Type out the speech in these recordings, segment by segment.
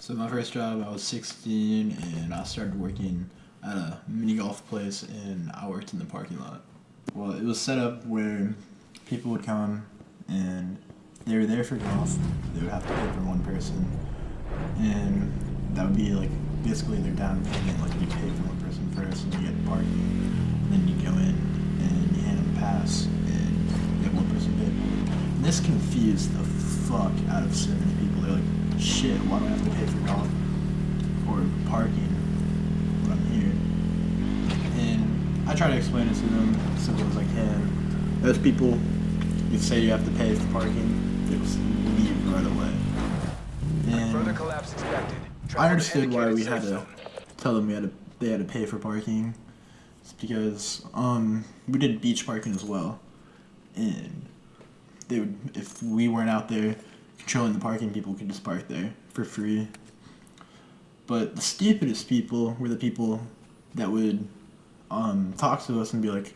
So my first job, I was 16, and I started working at a mini golf place, and I worked in the parking lot. Well, it was set up where people would come, and they were there for golf. They would have to pay for one person, and that would be like basically their down payment. Like you pay for one person first, and you get parking, and then you go in and you hand them a pass, and you have one person pay for it. And this confused the fuck out of so many people. They're like, shit, why do I have to pay for golf or parking when I'm here? And I try to explain it to them as simple as I can. Those people, you say you have to pay for parking, they will leave right away. And Further collapse expected. I understood why we had to tell them they had to pay for parking. It's because we did beach parking as well, and they would, if we weren't out there controlling the parking, people could just park there for free. But the stupidest people were the people that would talk to us and be like,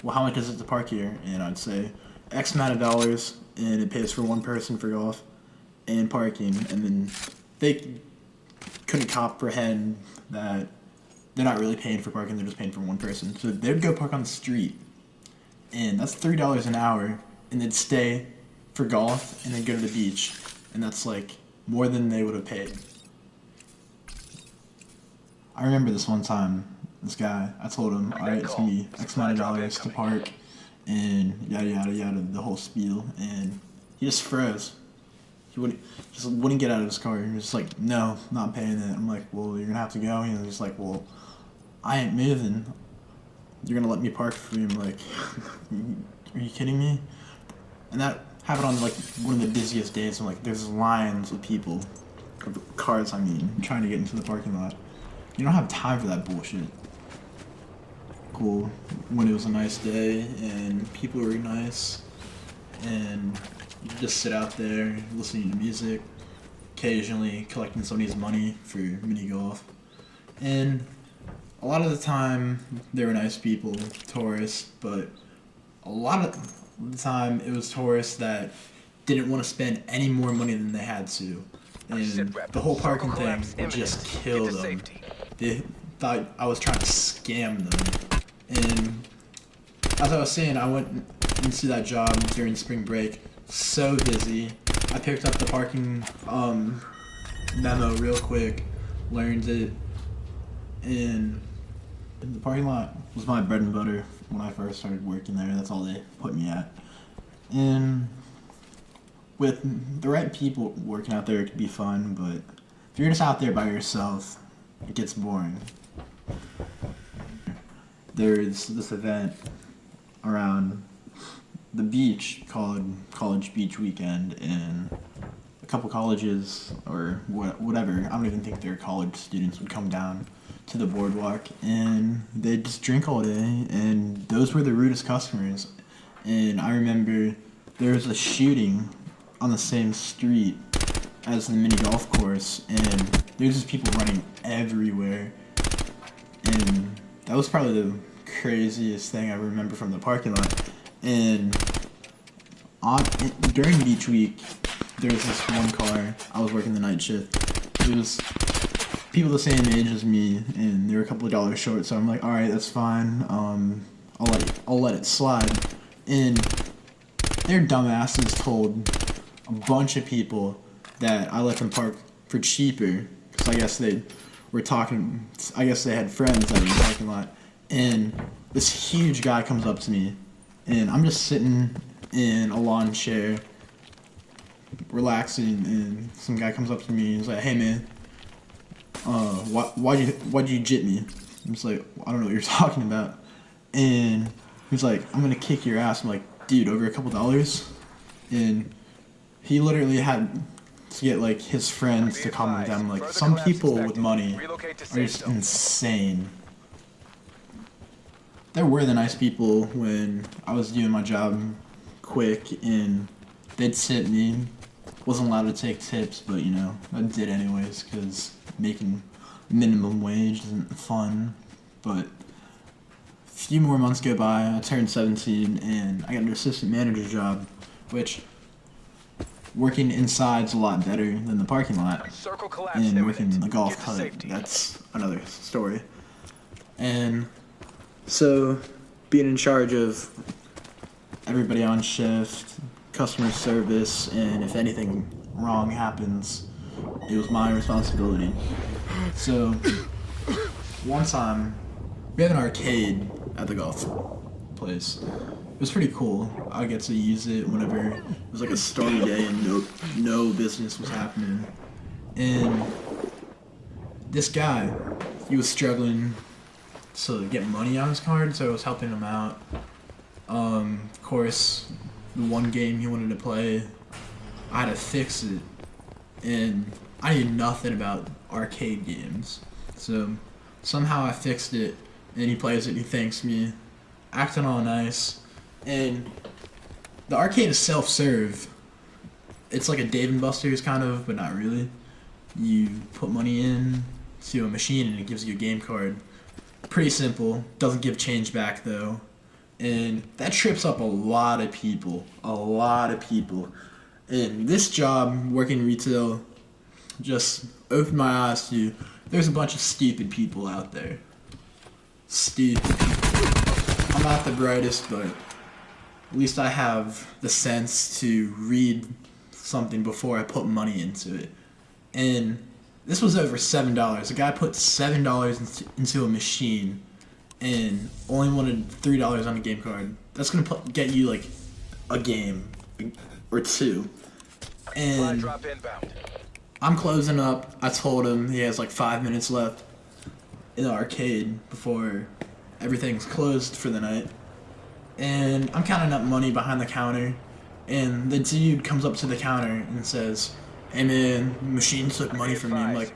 well, how much is it to park here? And I'd say X amount of dollars, and it pays for one person for golf and parking. And then they couldn't comprehend that they're not really paying for parking, they're just paying for one person. So they'd go park on the street, and that's $3 an hour, and they'd stay for golf and then go to the beach, and that's like more than they would have paid. I remember this one time, this guy, I told him, alright, it's gonna be X amount of dollars to park, and yada yada yada, the whole spiel, and he just froze. He wouldn't get out of his car. He was just like, no, not paying it. I'm like, well, you're gonna have to go. And he's like, well, I ain't moving. You're gonna let me park for you? I'm like, are you kidding me? And that happened on like one of the busiest days. I'm like, there's lines of people, of cars, trying to get into the parking lot. You don't have time for that bullshit. Cool. When it was a nice day and people were nice, and you just sit out there listening to music, occasionally collecting somebody's money for mini golf. And a lot of the time, they were nice people, tourists, but a lot of the time it was tourists that didn't want to spend any more money than they had to. And the whole parking thing would just kill them. They thought I was trying to scam them. And as I was saying, I went into that job during spring break, so busy. I picked up the parking memo real quick, learned it, and the parking lot was my bread and butter when I first started working there. That's all they put me at. And with the right people working out there, it could be fun, but if you're just out there by yourself, it gets boring. There's this event around the beach called College Beach Weekend, and a couple colleges or whatever, I don't even think they're college students, would come down to the boardwalk and they'd just drink all day, and those were the rudest customers. And I remember there was a shooting on the same street as the mini golf course, and there's just people running everywhere, and that was probably the craziest thing I remember from the parking lot. And during beach week, there was this one car. I was working the night shift. It was people the same age as me, and they were a couple of dollars short. So I'm like, all right, that's fine. I'll let it slide. And their dumbasses told a bunch of people that I let them park for cheaper, because I guess they were talking. I guess they had friends that were in the parking lot. And this huge guy comes up to me, and I'm just sitting in a lawn chair, relaxing, and some guy comes up to me and he's like, hey man, why'd you jit me? I'm just like, I don't know what you're talking about. And he's like, I'm gonna kick your ass. I'm like, dude, over a couple dollars? And he literally had to get like his friends to calm him down. Like, some people with money are just insane. There were the nice people when I was doing my job quick, and they'd tip me. Wasn't allowed to take tips, but you know, I did anyways, because making minimum wage isn't fun. But a few more months go by, I turned 17, and I got an assistant manager job, which working inside's a lot better than the parking lot. Circle collapse And working in imminent. the golf Get to cart, safety. that's another story. And so, being in charge of everybody on shift, customer service, and if anything wrong happens, it was my responsibility. So, one time, we have an arcade at the golf place. It was pretty cool. I get to use it whenever it was like a stormy day and no business was happening. And this guy, he was struggling to get money on his card, so I was helping him out. Of course, the one game he wanted to play, I had to fix it, and I knew nothing about arcade games. So somehow I fixed it, and he plays it, he thanks me, acting all nice, and the arcade is self-serve. It's like a Dave & Buster's kind of, but not really. You put money in to a machine and it gives you a game card. Pretty simple. Doesn't give change back though. And that trips up a lot of people. A lot of people. And this job, working retail, just opened my eyes to there's a bunch of stupid people out there. Stupid people. I'm not the brightest, but at least I have the sense to read something before I put money into it. And this was over $7. A guy put $7 into a machine and only wanted $3 on a game card. That's gonna get you like a game or two. And Drop inbound. I'm closing up. I told him he has like 5 minutes left in the arcade before everything's closed for the night. And I'm counting up money behind the counter, and the dude comes up to the counter and says, "Hey man, the machine took money from me." I'm like,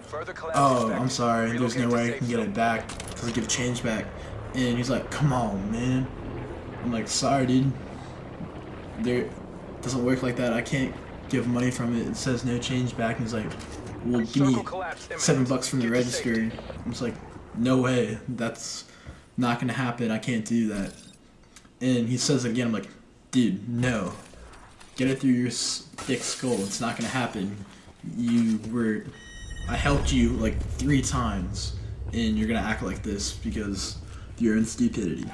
"Oh, I'm sorry, there's no way I can get it back because I give change back." And he's like, "Come on, man." I'm like, "Sorry, dude. There doesn't work like that. I can't give money from it. It says no change back." And he's like, "Well, give me $7 from the register." I'm just like, "No way. That's not gonna happen. I can't do that." And he says it again. I'm like, "Dude, no. Get it through your thick skull. It's not gonna happen. I helped you like 3 times, and you're gonna act like this because you're in stupidity."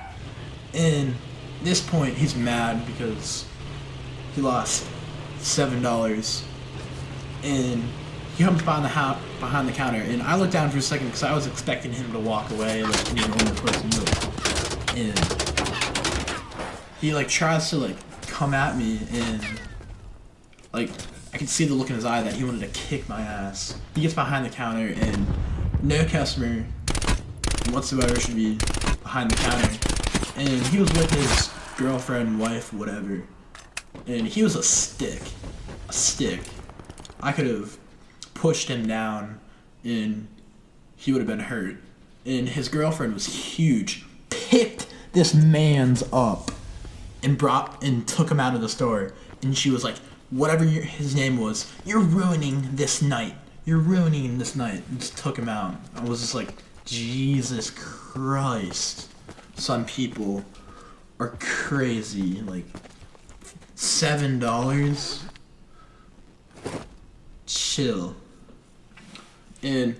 And at this point, he's mad because he lost $7, and he comes behind the counter, and I looked down for a second because I was expecting him to walk away like any normal person would. And he like tries to like come at me, and like I could see the look in his eye that he wanted to kick my ass. He gets behind the counter, and no customer whatsoever should be behind the counter. And he was with his girlfriend, wife, whatever. And he was a stick. A stick. I could have pushed him down and he would have been hurt. And his girlfriend was huge. Picked this man's up and took him out of the store. And she was like, whatever his name was, "You're ruining this night. You're ruining this night." And just took him out. I was just like, Jesus Christ. Some people are crazy. Like, $7? Chill. And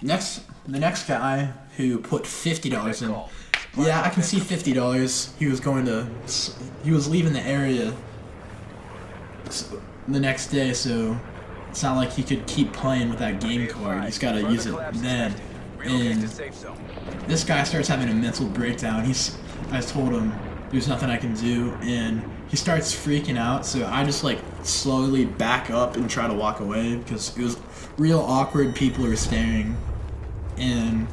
the next guy who put $50 in, yeah, I can see $50. He was leaving the area the next day, so it's not like he could keep playing with that game card. He's got to use it then. And this guy starts having a mental breakdown. I told him there's nothing I can do, and he starts freaking out. So I just like slowly back up and try to walk away because it was real awkward. People are staring, and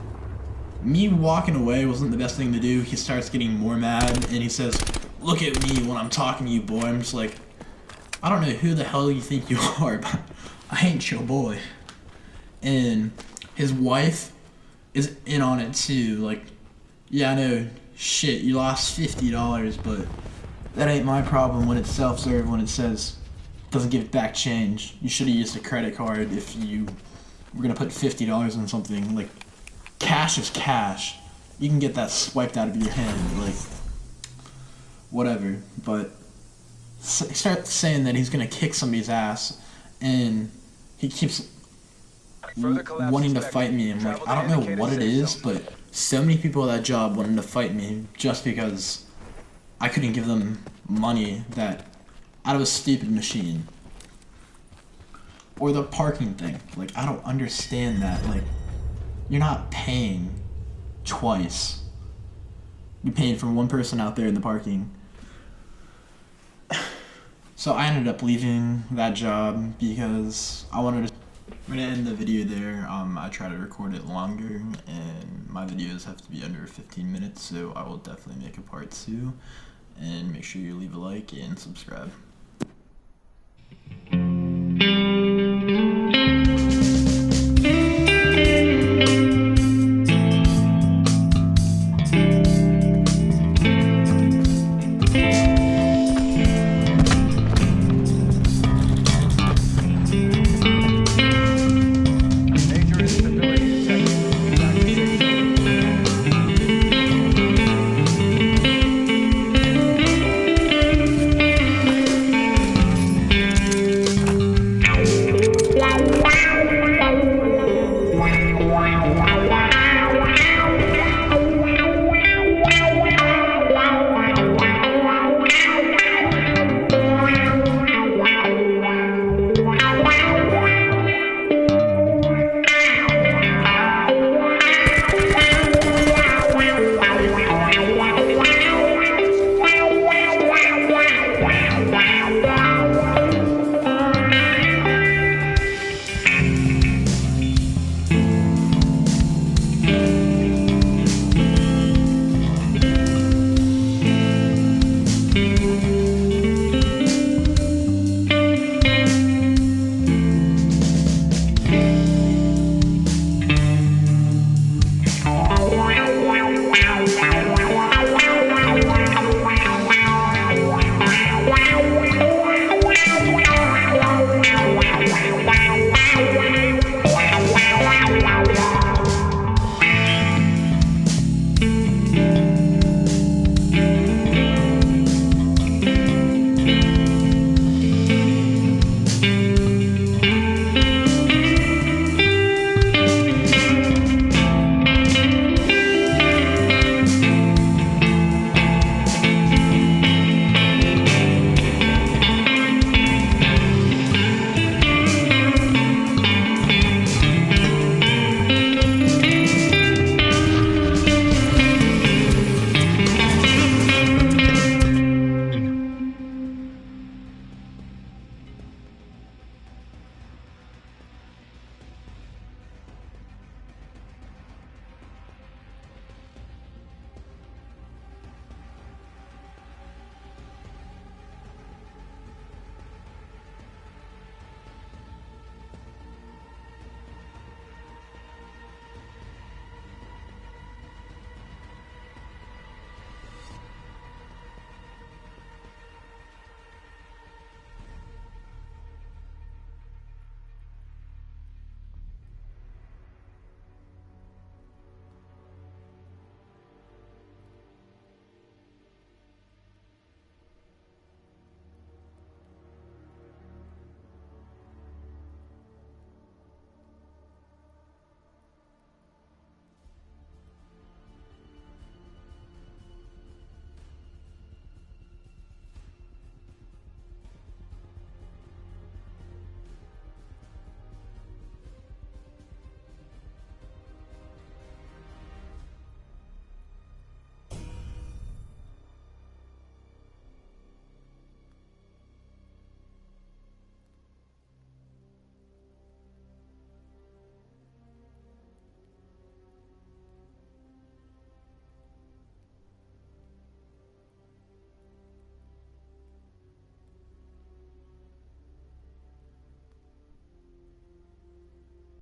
me walking away wasn't the best thing to do. He starts getting more mad, and he says, "Look at me when I'm talking to you, boy." I'm just like, I don't know who the hell you think you are, but I ain't your boy. And his wife is in on it too. Like, yeah, I know, shit, you lost $50, but that ain't my problem when it's self-serve, when it says doesn't give back change. You should have used a credit card if you were gonna put $50 on something. Like, cash is cash. You can get that swiped out of your hand, like, whatever. But starts saying that he's gonna kick somebody's ass, and he keeps wanting to fight me. I'm like, I don't know what it is, but so many people at that job wanted to fight me just because I couldn't give them money that out of a stupid machine. Or the parking thing. Like, I don't understand that. Like, you're not paying twice. You're paying for one person out there in the parking. So I ended up leaving that job because I wanted to. I'm gonna end the video there. I try to record it longer, and my videos have to be under 15 minutes, so I will definitely make a part 2. And make sure you leave a like and subscribe.